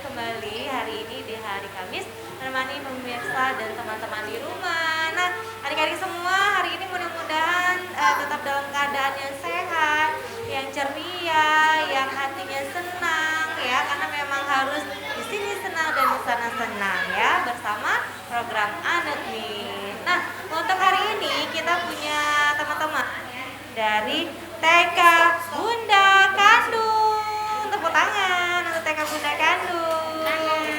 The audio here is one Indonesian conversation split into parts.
kembali hari ini di hari Kamis menemani pemirsa dan teman-teman di rumah. Nah, adik-adik semua hari ini mudah-mudahan tetap dalam keadaan yang sehat, yang ceria, yang hatinya senang ya, karena memang harus di sini senang dan di sana senang ya bersama program Anetmi. Nah, untuk hari ini kita punya teman-teman dari TK Bunda Kandung. Tepuk tangan untuk TK Bunda Kandung.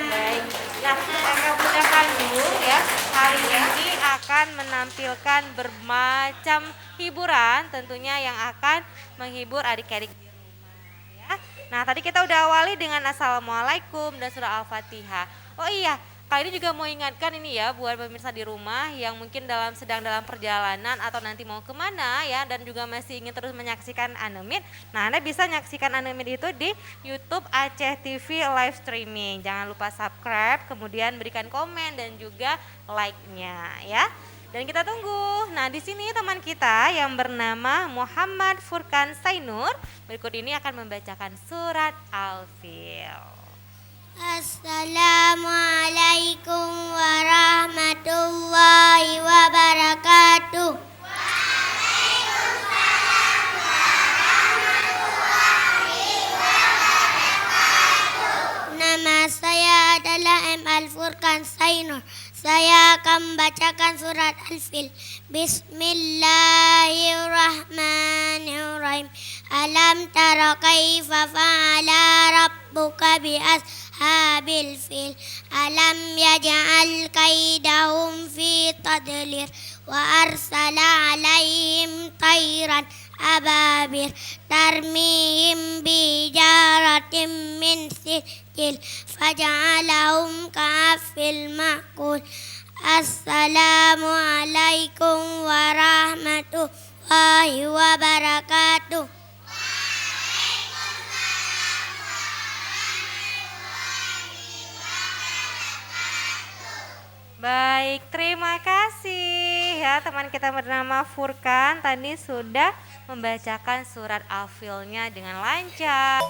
Baik. Nah, TK Bunda Kandung ya hari ini akan menampilkan bermacam hiburan tentunya yang akan menghibur adik-adik di rumah ya. Nah, tadi kita udah awali dengan Assalamualaikum dan surah Al-Fatihah. Oh iya, kali ini juga mau ingatkan ini ya buat pemirsa di rumah yang mungkin sedang dalam perjalanan atau nanti mau kemana ya dan juga masih ingin terus menyaksikan Anemit. Nah, Anda bisa menyaksikan Anemit itu di YouTube Aceh TV live streaming. Jangan lupa subscribe, kemudian berikan komen dan juga like-nya ya. Dan kita tunggu. Nah, di sini teman kita yang bernama Muhammad Furkan Sainur berikut ini akan membacakan surat Al-Fil. Assalamualaikum warahmatullahi wabarakatuh. Waalaikumsalam warahmatullahi wabarakatuh. Nama saya adalah M. Al-Furkan Sainur. Saya akan membacakan surat Al-Fil. Bismillahirrahmanirrahim. Alam tara kaifa fa'ala rabbuka bi ashabil fil. Alam yaj'al kaidahum fi tadlir wa arsala alaihim tayran ababir tarmihim bijaratim min sijil faja'alahum ka'afil ma'kul. Assalamualaikum warahmatullahi wabarakatuh. Baik, terima kasih ya teman kita bernama Furkan tadi sudah membacakan surat Al-Filnya dengan lancar.